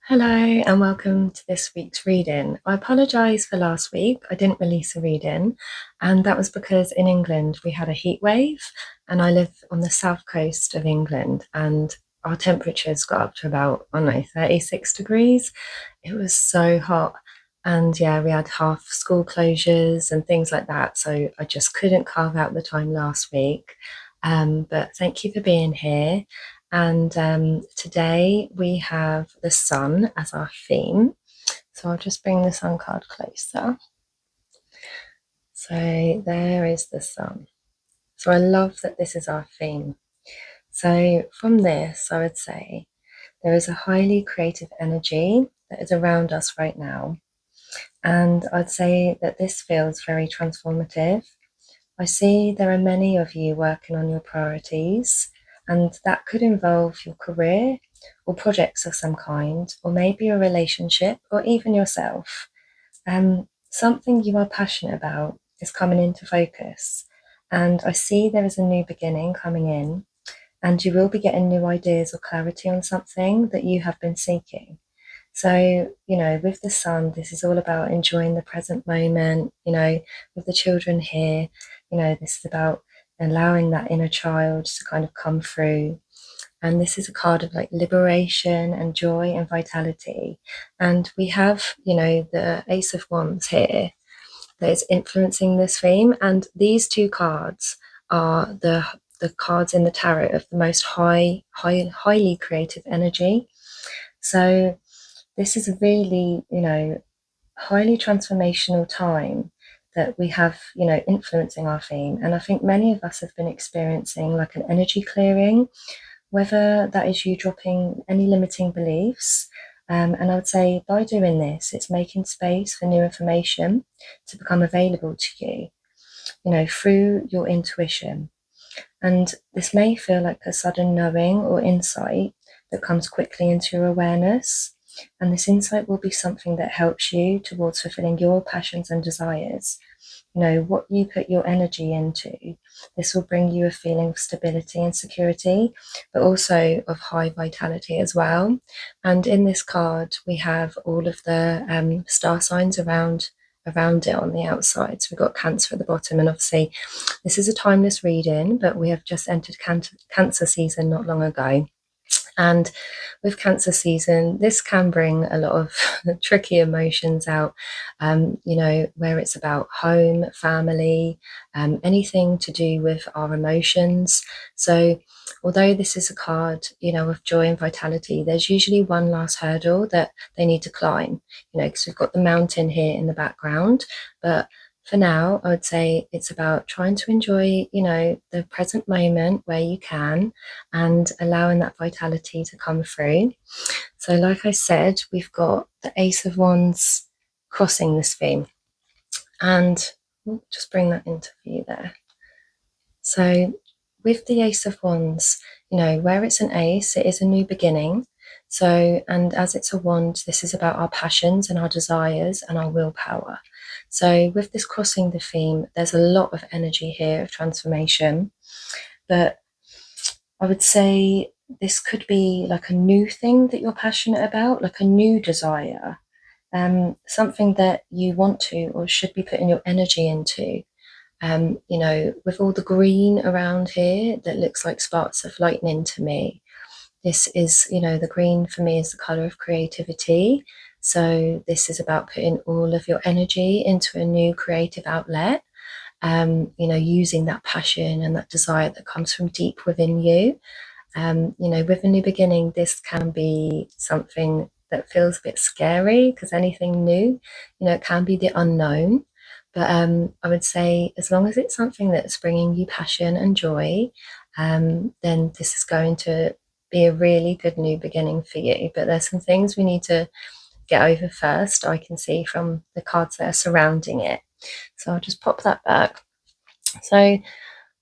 Hello and welcome to this week's reading. I apologise for last week. I didn't release a reading, and that was because in England we had a heat wave, and I live on the south coast of England, and our temperatures got up to about, I don't know, 36 degrees. It was so hot, and yeah, we had half school closures and things like that, so I just couldn't carve out the time last week. But thank you for being here. And today we have the sun as our theme. So I'll just bring the sun card closer. So there is the sun. So I love that this is our theme. So from this, I would say there is a highly creative energy that is around us right now. And I'd say that this feels very transformative. I see there are many of you working on your priorities, and that could involve your career or projects of some kind, or maybe a relationship, or even yourself. Something you are passionate about is coming into focus, and I see there is a new beginning coming in, and you will be getting new ideas or clarity on something that you have been seeking. So, with the sun, this is all about enjoying the present moment, with the children here, this is about allowing that inner child to kind of come through. And this is a card of like liberation and joy and vitality. And we have, the Ace of Wands here that is influencing this theme. And these two cards are the cards in the tarot of the most highly creative energy. So this is a really, highly transformational time that we have, influencing our theme. And I think many of us have been experiencing like an energy clearing, whether that is you dropping any limiting beliefs. And I would say by doing this, it's making space for new information to become available to you, through your intuition. And this may feel like a sudden knowing or insight that comes quickly into your awareness. And this insight will be something that helps you towards fulfilling your passions and desires. What you put your energy into, this will bring you a feeling of stability and security, but also of high vitality as well. And in this card, we have all of the star signs around it on the outside. So we've got Cancer at the bottom, and obviously this is a timeless reading, but we have just entered Cancer season not long ago. And with Cancer season, this can bring a lot of tricky emotions out, where it's about home, family, anything to do with our emotions. So, although this is a card, of joy and vitality, there's usually one last hurdle that they need to climb, because we've got the mountain here in the background. But for now, I would say it's about trying to enjoy, the present moment where you can and allowing that vitality to come through. So, like I said, we've got the Ace of Wands crossing this theme, and we'll just bring that into view there. So, with the Ace of Wands, where it's an ace, it is a new beginning. So, and as it's a wand, this is about our passions and our desires and our willpower. So, with this crossing the theme, there's a lot of energy here of transformation. But I would say this could be like a new thing that you're passionate about, like a new desire, something that you want to or should be putting your energy into. With all the green around here that looks like sparks of lightning to me, this is, the green for me is the color of creativity. So this is about putting all of your energy into a new creative outlet, using that passion and that desire that comes from deep within you. With a new beginning, this can be something that feels a bit scary because anything new, it can be the unknown. But I would say as long as it's something that's bringing you passion and joy, then this is going to be a really good new beginning for you. But there's some things we need to get over first, I can see from the cards that are surrounding it. So I'll just pop that back. So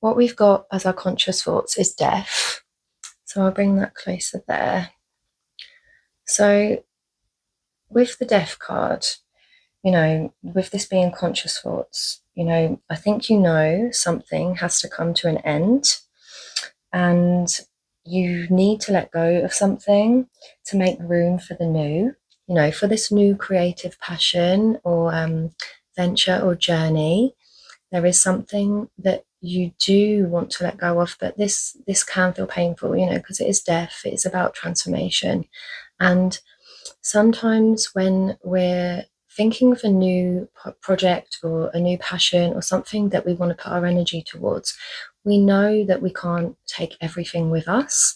what we've got as our conscious thoughts is death. So I'll bring that closer there. So with the death card, with this being conscious thoughts, I think something has to come to an end. And you need to let go of something to make room for the new, for this new creative passion or venture or journey. There is something that you do want to let go of, but this can feel painful, because it is death. It is about transformation. And sometimes when we're thinking of a new project or a new passion or something that we want to put our energy towards, we know that we can't take everything with us.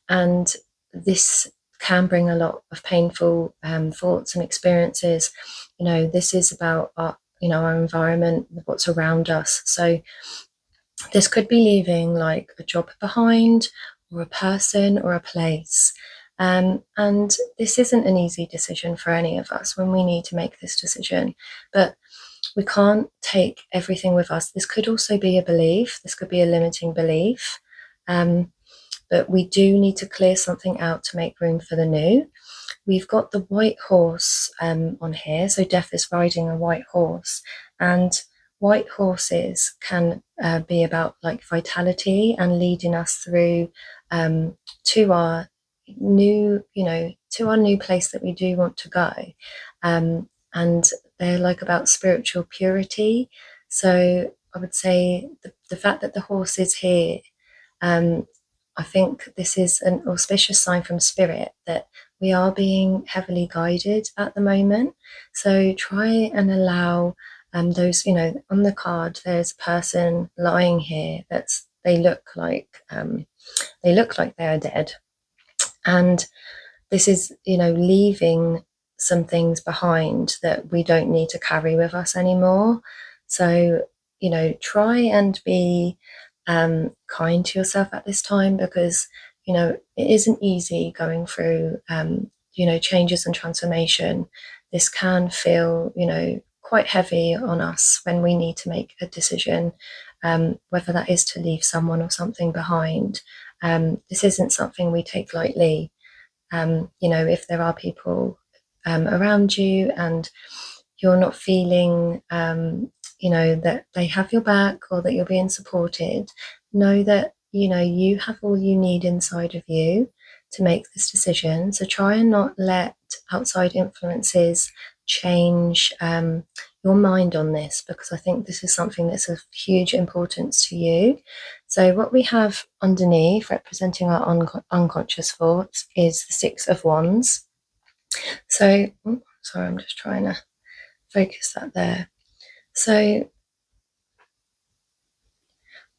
And this can bring a lot of painful thoughts and experiences. This is about our environment, what's around us. So this could be leaving like a job behind, or a person, or a place. And this isn't an easy decision for any of us when we need to make this decision. But we can't take everything with us. This could also be a belief, this could be a limiting belief. But we do need to clear something out to make room for the new. We've got the white horse on here. So death is riding a white horse. And white horses can be about like vitality and leading us through to our new place that we do want to go. And they're like about spiritual purity. So I would say the fact that the horse is here, I think this is an auspicious sign from spirit that we are being heavily guided at the moment. So try and allow those, on the card, there's a person lying here that's they look like they're dead. And this is, leaving some things behind that we don't need to carry with us anymore. So, try and be kind to yourself at this time, because, it isn't easy going through, changes and transformation. This can feel, quite heavy on us when we need to make a decision, whether that is to leave someone or something behind. This isn't something we take lightly. If there are people around you and you're not feeling, that they have your back or that you're being supported, know that, you have all you need inside of you to make this decision. So try and not let outside influences change your mind on this, because I think this is something that's of huge importance to you. So what we have underneath, representing our unconscious thoughts, is the Six of Wands. So, sorry, I'm just trying to focus that there. So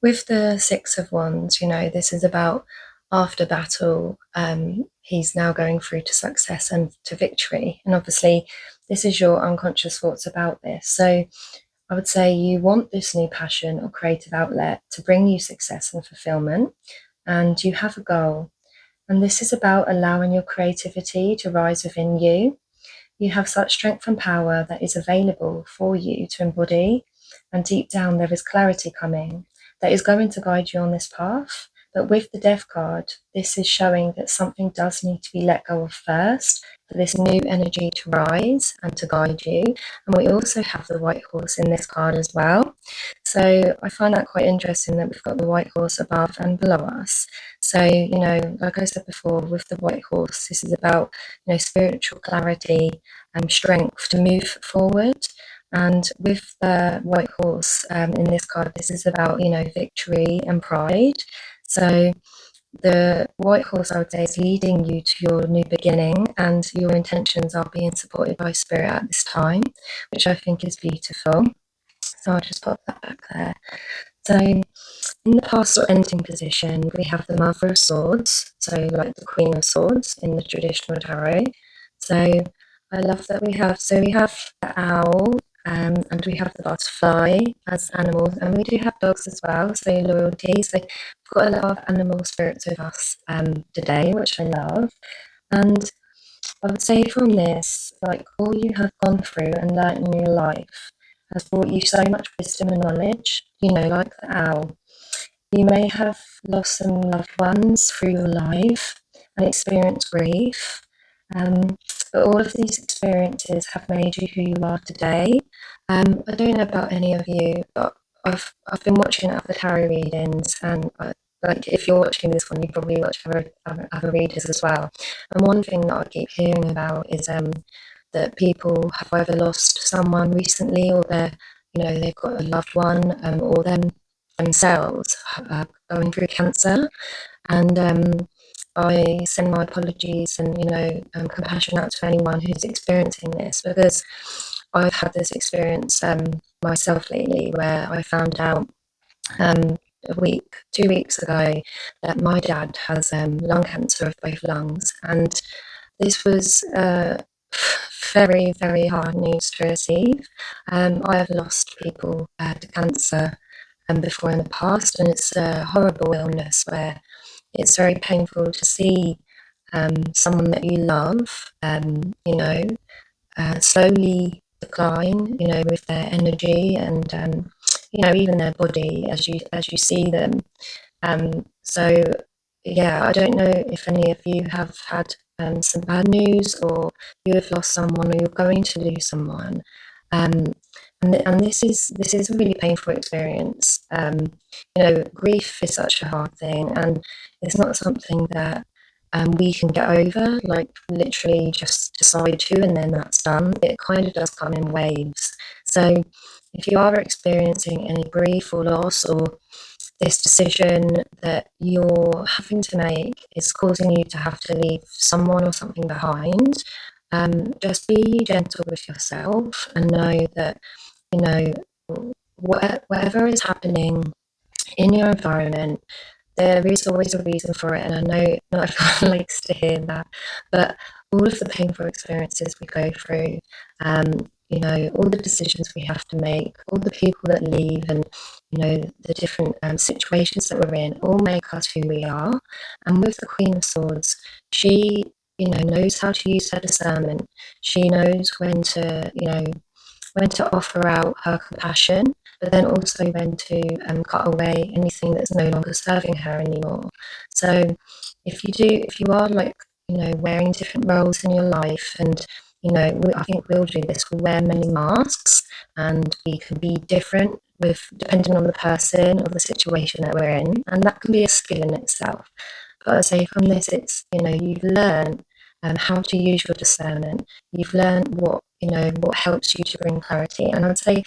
with the Six of Wands, this is about after battle, he's now going through to success and to victory. And obviously, this is your unconscious thoughts about this. So I would say you want this new passion or creative outlet to bring you success and fulfillment, and you have a goal. And this is about allowing your creativity to rise within you. You have such strength and power that is available for you to embody. And deep down, there is clarity coming that is going to guide you on this path. But with the Death card, this is showing that something does need to be let go of first for this new energy to rise and to guide you. And we also have the White Horse in this card as well. So I find that quite interesting that we've got the White Horse above and below us. So, like I said before, with the White Horse, this is about, spiritual clarity and strength to move forward. And with the White Horse in this card, this is about, victory and pride. So the White Horse, I would say, is leading you to your new beginning, and your intentions are being supported by Spirit at this time, which I think is beautiful. So I'll just pop that back there. So in the past or ending position, we have the Mother of Swords, so like the Queen of Swords in the traditional tarot. So I love that we have the owl, and we have the butterfly as animals, and we do have dogs as well, so loyalty. So we've got a lot of animal spirits with us today, which I love. And I would say from this, like all you have gone through and learnt in your life has brought you so much wisdom and knowledge, like the owl. You may have lost some loved ones through your life and experienced grief, but all of these experiences have made you who you are today. I don't know about any of you, but I've been watching other tarot readings, and like if you're watching this one, you probably watch other readers as well. And one thing that I keep hearing about is that people have either lost someone recently, or they've got a loved one, or themselves going through cancer. And I send my apologies and compassion out to anyone who's experiencing this, because I've had this experience myself lately, where I found out um, 2 weeks ago, that my dad has lung cancer of both lungs, and this was very, very hard news to receive. I have lost people to cancer before in the past, and it's a horrible illness where it's very painful to see someone that you love, slowly decline, with their energy and even their body as you see them. So yeah, I don't know if any of you have had some bad news, or you have lost someone, or you're going to lose someone. Um, and this is a really painful experience. Grief is such a hard thing, and it's not something that we can get over, like literally just decide to, and then that's done. It kind of does come in waves. So if you are experiencing any grief or loss, or this decision that you're having to make is causing you to have to leave someone or something behind, just be gentle with yourself and know that, you know, whatever is happening in your environment, there is always a reason for it. And I know not everyone likes to hear that, but all of the painful experiences we go through, all the decisions we have to make, all the people that leave, and the different situations that we're in, all make us who we are. And with the Queen of Swords, she knows how to use her discernment. She knows when to offer out her compassion, but then also when to cut away anything that's no longer serving her anymore. So if you are like, wearing different roles in your life, and I think we'll do this, we'll wear many masks, and we can be different with depending on the person or the situation that we're in, and that can be a skill in itself. But I say from this, it's, you've learned how to use your discernment. You've learned what helps you to bring clarity. And I'd say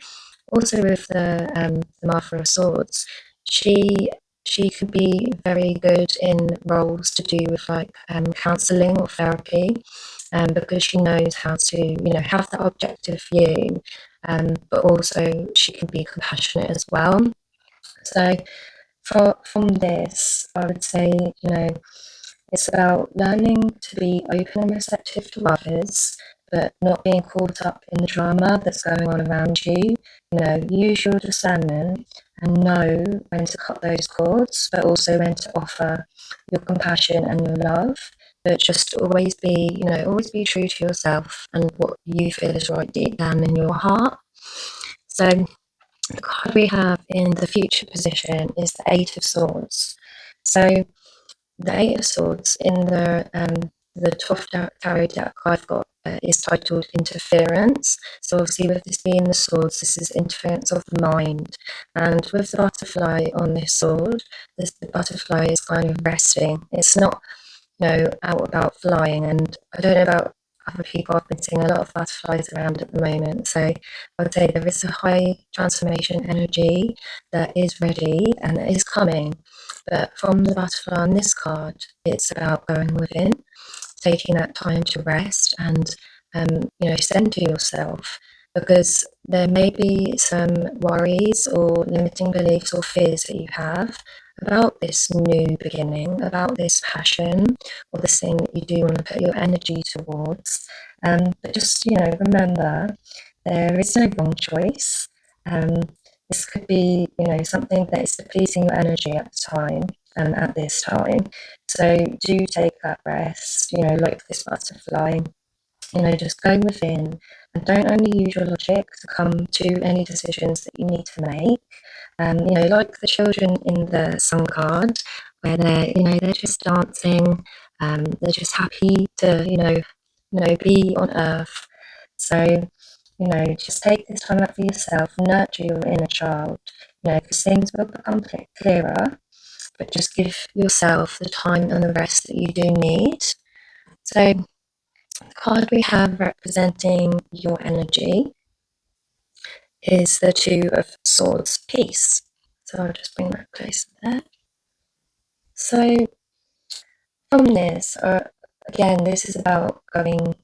also with the Martha of Swords, she she could be very good in roles to do with like counselling or therapy, because she knows how to have that objective view, but also she can be compassionate as well. So from this, I would say, it's about learning to be open and receptive to others, but not being caught up in the drama that's going on around you. Use your discernment and know when to cut those cords, but also when to offer your compassion and your love. But just always be true to yourself and what you feel is right deep down in your heart. So the card we have in the future position is the Eight of Swords. So the Eight of Swords in the 12th tarot deck I've got is titled Interference. So obviously with this being the swords, this is interference of the mind. And with the butterfly on this sword, the butterfly is kind of resting. It's not, out about flying. And I don't know about other people, I've been seeing a lot of butterflies around at the moment. So I would say there is a high transformation energy that is ready and that is coming. But from the butterfly on this card, it's about going within, taking that time to rest and, center yourself, because there may be some worries or limiting beliefs or fears that you have about this new beginning, about this passion or this thing that you do want to put your energy towards. But just, remember, there is no wrong choice. Um, this could be, something that is depleting your energy at the time and at this time. So do take that rest, like this butterfly, just go within and don't only use your logic to come to any decisions that you need to make. Like the children in the song card, where they're just dancing, they're just happy to, be on earth. So, just take this time out for yourself, nurture your inner child, because things will become clearer. but just give yourself the time and the rest that you do need. So the card we have representing your energy is the Two of Swords Peace. So I'll just bring that closer there. So from this, again, this is about going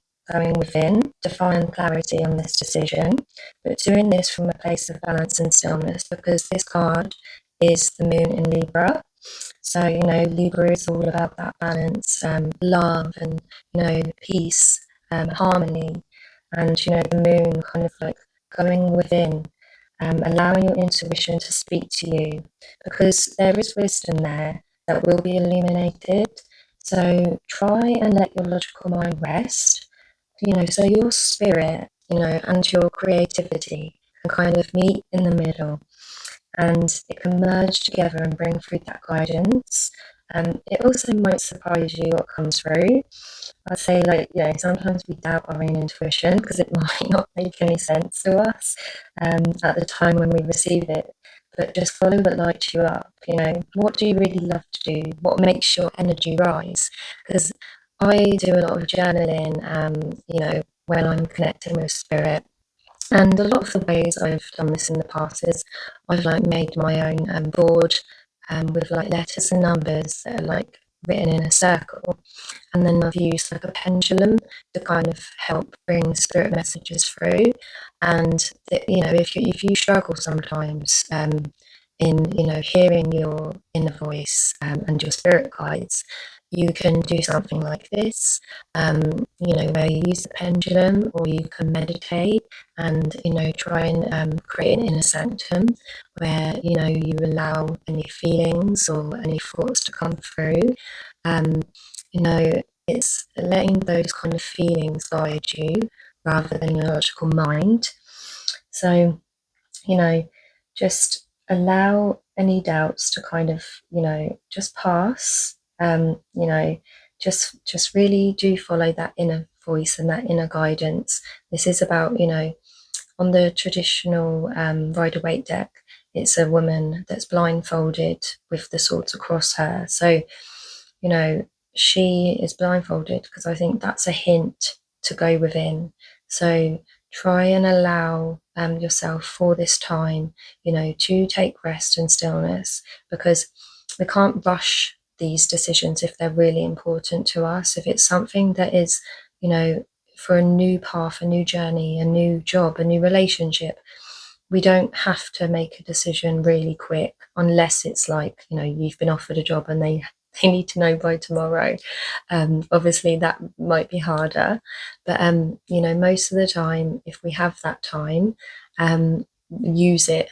within to find clarity on this decision, but doing this from a place of balance and stillness, because this card is the moon in Libra. So, Libra is all about that balance, love, and, peace, harmony. And, the moon kind of like going within, allowing your intuition to speak to you, because there is wisdom there that will be illuminated. So try and let your logical mind rest, so your spirit, and your creativity can kind of meet in the middle, and it can merge together and bring through that guidance. It also might surprise you what comes through. I'd say, like, sometimes we doubt our own intuition because it might not make any sense to us at the time when we receive it. But just follow what lights you up. What do you really love to do? What makes your energy rise? Because I do a lot of journaling, when I'm connecting with spirit. And a lot of the ways I've done this in the past is I've like made my own board with like letters and numbers that are like written in a circle, and then I've used like a pendulum to kind of help bring spirit messages through. And if you struggle sometimes in hearing your inner voice and your spirit guides, you can do something like this, where you use the pendulum, or you can meditate and try and create an inner sanctum where you allow any feelings or any thoughts to come through. um, it's letting those kind of feelings guide you rather than your logical mind. So, you know, just allow any doubts to kind of, just pass. Just really do follow that inner voice and that inner guidance. This is about, on the traditional Rider-Waite deck, it's a woman that's blindfolded with the swords across her. So, you know, she is blindfolded because I think that's a hint to go within. So try and allow yourself for this time, to take rest and stillness, because we can't rush these decisions if they're really important to us. If it's something that is, for a new path, a new journey, a new job, a new relationship, we don't have to make a decision really quick unless it's like, you've been offered a job and they need to know by tomorrow. Obviously, that might be harder, but most of the time, if we have that time, use it.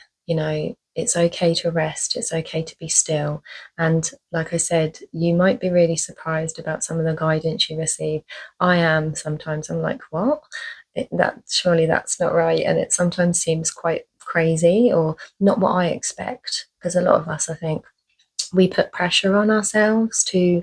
It's okay to rest. It's okay to be still. And like I said, you might be really surprised about some of the guidance you receive. I am sometimes. I'm like, what? Surely that's not right, and it sometimes seems quite crazy or not what I expect. Because a lot of us, I think, we put pressure on ourselves to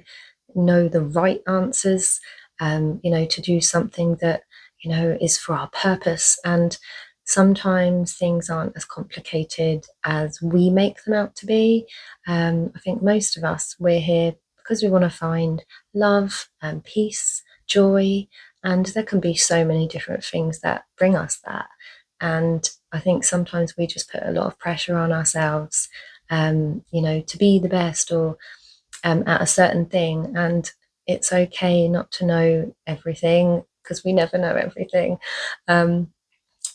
know the right answers, to do something that, is for our purpose. And sometimes things aren't as complicated as we make them out to be. I think most of us, we're here because we want to find love and peace, joy, and there can be so many different things that bring us that. And I think sometimes we just put a lot of pressure on ourselves, to be the best, or at a certain thing. And it's okay not to know everything, because we never know everything.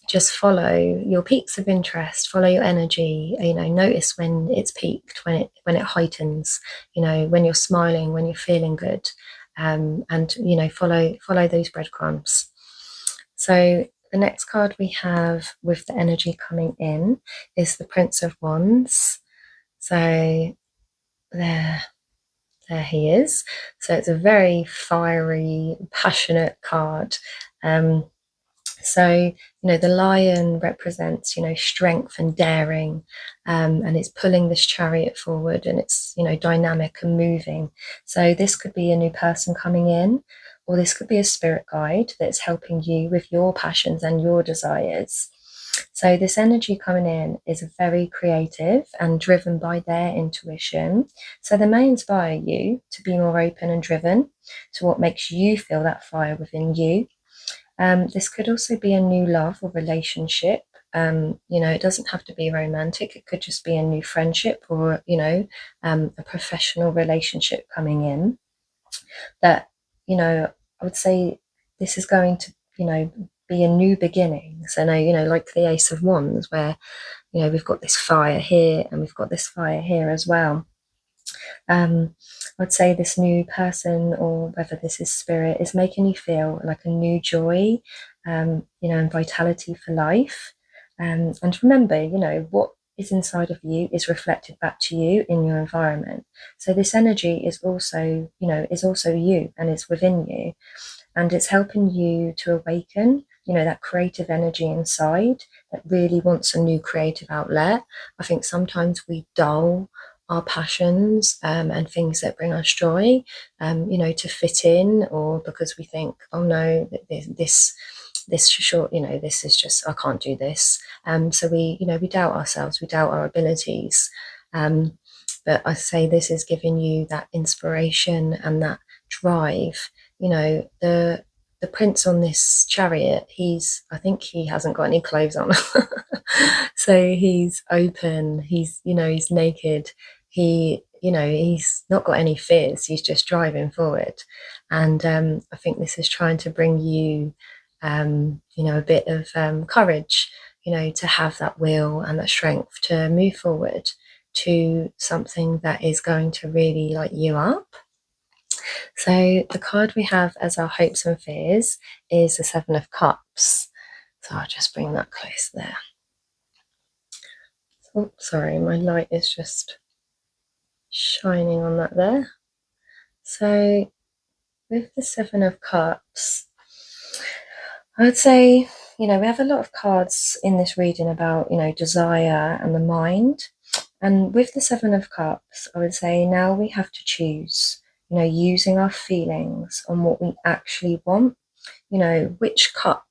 Just follow your peaks of interest, follow your energy, notice when it's peaked, when it heightens, when you're smiling, when you're feeling good, and follow those breadcrumbs. So the next card we have with the energy coming in is the Prince of Wands. So there he is. So it's a very fiery, passionate card. So, the lion represents, strength and daring, and it's pulling this chariot forward, and it's, dynamic and moving. So this could be a new person coming in, or this could be a spirit guide that's helping you with your passions and your desires. So this energy coming in is very creative and driven by their intuition. So they may inspire you to be more open and driven to what makes you feel that fire within you. This could also be a new love or relationship. It doesn't have to be romantic. It could just be a new friendship or, a professional relationship coming in that, I would say this is going to, be a new beginning. So now, like the Ace of Wands, where, we've got this fire here and we've got this fire here as well. I'd say this new person, or whether this is spirit, is making you feel like a new joy, and vitality for life. And remember, what is inside of you is reflected back to you in your environment. So this energy is also, you and it's within you, and it's helping you to awaken, that creative energy inside that really wants a new creative outlet. I think sometimes we dull our passions, and things that bring us joy, to fit in, or because we think, oh no, this short, this is just, I can't do this. So we doubt ourselves, we doubt our abilities. But I say this is giving you that inspiration and that drive. The prince on this chariot, I think he hasn't got any clothes on. So he's open, he's naked, he's not got any fears, he's just driving forward. And I think this is trying to bring you, a bit of courage, to have that will and that strength to move forward to something that is going to really light you up. So the card we have as our hopes and fears is the Seven of Cups. So I'll just bring that close there. Oh, sorry, my light is just shining on that there. So with the Seven of Cups, I would say, we have a lot of cards in this reading about, desire and the mind. And with the Seven of Cups, I would say now we have to choose, using our feelings on what we actually want. Which cup,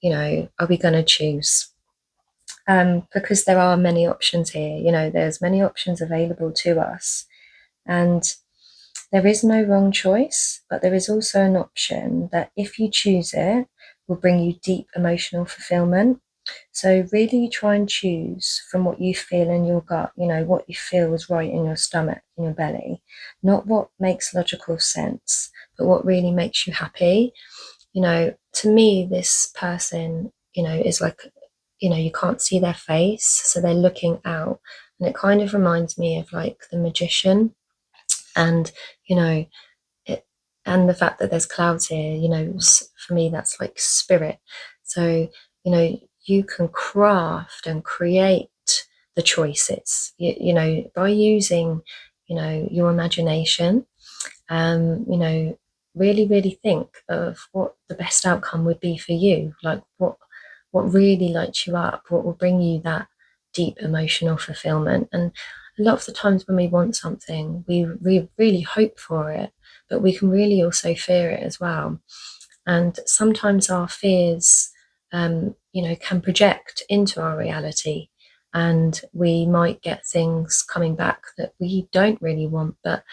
are we going to choose? Because there are many options here, there's many options available to us. And there is no wrong choice, but there is also an option that if you choose it, will bring you deep emotional fulfillment. So really try and choose from what you feel in your gut, what you feel is right in your stomach, in your belly, not what makes logical sense, but what really makes you happy. To me, this person, is like, you can't see their face, so they're looking out. And it kind of reminds me of like the magician, and, it, and the fact that there's clouds here, for me, that's like spirit. So, you can craft and create the choices, by using, your imagination. Really, really think of what the best outcome would be for you, like what really lights you up, what will bring you that deep emotional fulfillment. And a lot of the times when we want something, we really hope for it, but we can really also fear it as well. And sometimes our fears, can project into our reality, and we might get things coming back that we don't really want, but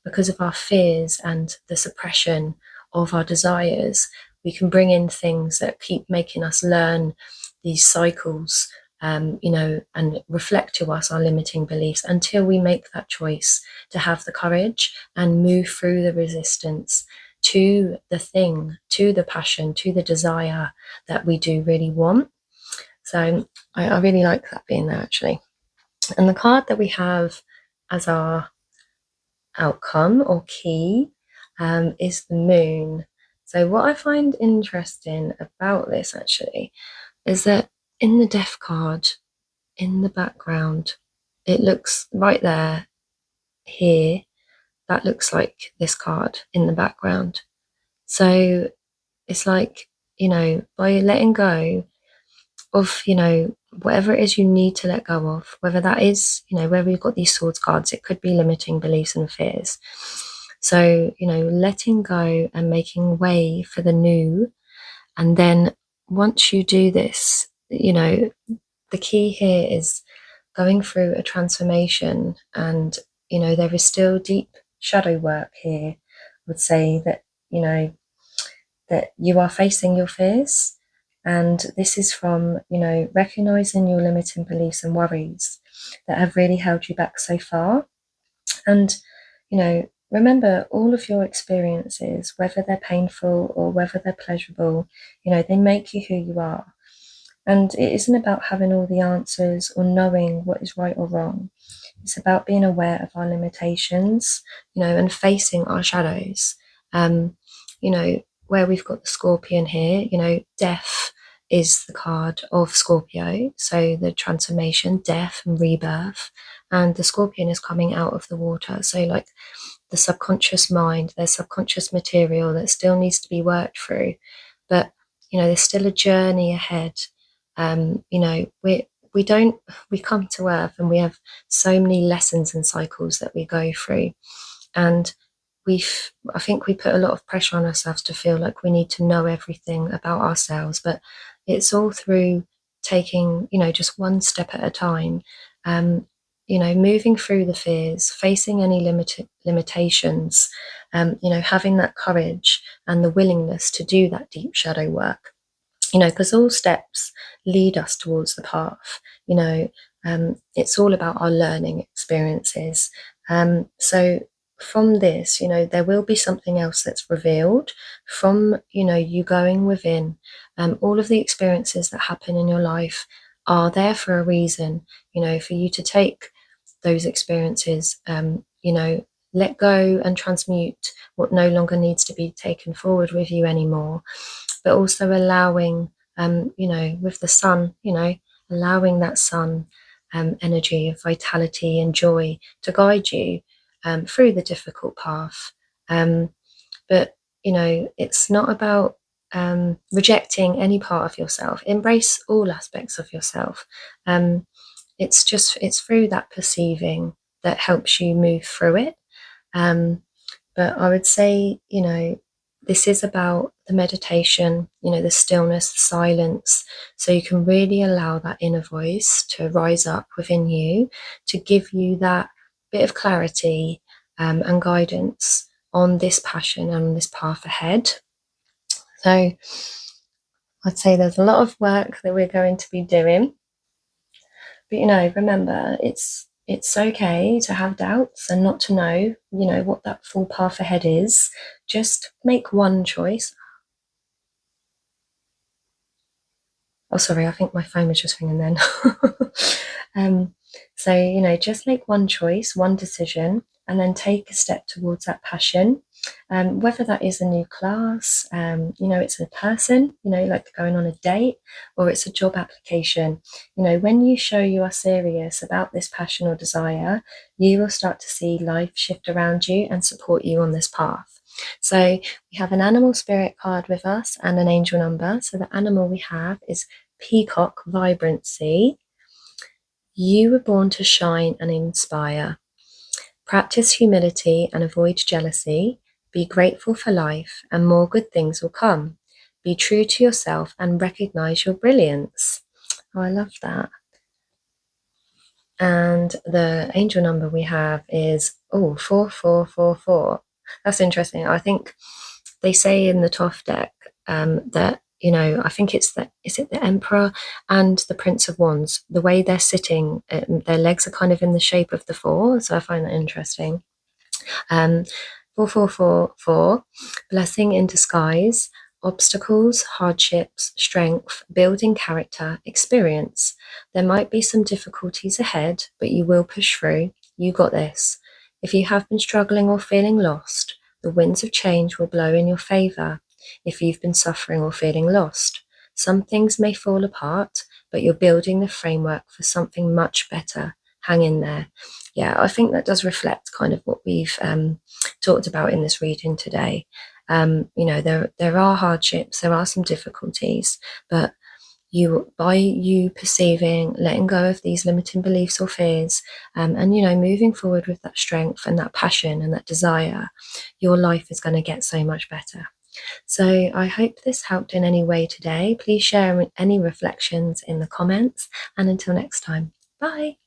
because of our fears and the suppression of our desires, we can bring in things that keep making us learn these cycles, and reflect to us our limiting beliefs until we make that choice to have the courage and move through the resistance to the thing, to the passion, to the desire that we do really want. So I really like that being there actually. And the card that we have as our outcome or key, is the moon. So what I find interesting about this actually is that in the death card, in the background, it looks right there, here, that looks like this card in the background. So it's like, by letting go of, whatever it is you need to let go of, whether that is, where we've got these swords cards, it could be limiting beliefs and fears. So, letting go and making way for the new. And then once you do this, you know, the key here is going through a transformation, and there is still deep shadow work here. I would say that you are facing your fears, and this is from recognizing your limiting beliefs and worries that have really held you back so far. And remember, all of your experiences, whether they're painful or whether they're pleasurable, they make you who you are. And it isn't about having all the answers or knowing what is right or wrong. It's about being aware of our limitations, and facing our shadows. Um, where we've got the Scorpion here, death is the card of Scorpio. So the transformation, death and rebirth. And the Scorpion is coming out of the water. So, like, the subconscious mind, there's subconscious material that still needs to be worked through. But, there's still a journey ahead. We come to Earth and we have so many lessons and cycles that we go through. And I think we put a lot of pressure on ourselves to feel like we need to know everything about ourselves, but it's all through taking, just one step at a time. Moving through the fears, facing any limitations, having that courage and the willingness to do that deep shadow work. Because all steps lead us towards the path. It's all about our learning experiences. So from this, there will be something else that's revealed from, you going within. All of the experiences that happen in your life are there for a reason, for you to take those experiences, let go and transmute what no longer needs to be taken forward with you anymore, but also allowing, with the sun, allowing that sun energy of vitality and joy to guide you through the difficult path. But, it's not about rejecting any part of yourself. Embrace all aspects of yourself. It's through that perceiving that helps you move through it. But I would say, this is about the meditation, the stillness, the silence, so you can really allow that inner voice to rise up within you, to give you that bit of clarity and guidance on this passion and this path ahead. So I'd say there's a lot of work that we're going to be doing. But remember, it's okay to have doubts and not to know, what that full path ahead is. Just make one choice. Oh, sorry, I think my phone was just ringing then. So, just make one choice, one decision, and then take a step towards that passion. Whether that is a new class, it's a person, like going on a date, or it's a job application. When you show you are serious about this passion or desire, you will start to see life shift around you and support you on this path. So we have an animal spirit card with us and an angel number. So the animal we have is Peacock Vibrancy. You were born to shine and inspire. Practice humility and avoid jealousy. Be grateful for life and more good things will come. Be true to yourself and recognize your brilliance. Oh, I love that. And the angel number we have is 4444. That's interesting. I think they say in the Toff deck that, I think is it the Emperor and the Prince of Wands, the way they're sitting, their legs are kind of in the shape of the four. So I find that interesting. 4444, blessing in disguise, obstacles, hardships, strength, building character, experience. There might be some difficulties ahead, but you will push through. You got this. If you have been struggling or feeling lost, the winds of change will blow in your favor. If you've been suffering or feeling lost, some things may fall apart, but you're building the framework for something much better. Hang in there. Yeah, I think that does reflect kind of what we've talked about in this reading today. There are hardships, there are some difficulties, but by you perceiving, letting go of these limiting beliefs or fears, and moving forward with that strength and that passion and that desire, your life is going to get so much better. So I hope this helped in any way today. Please share any reflections in the comments, and until next time, bye.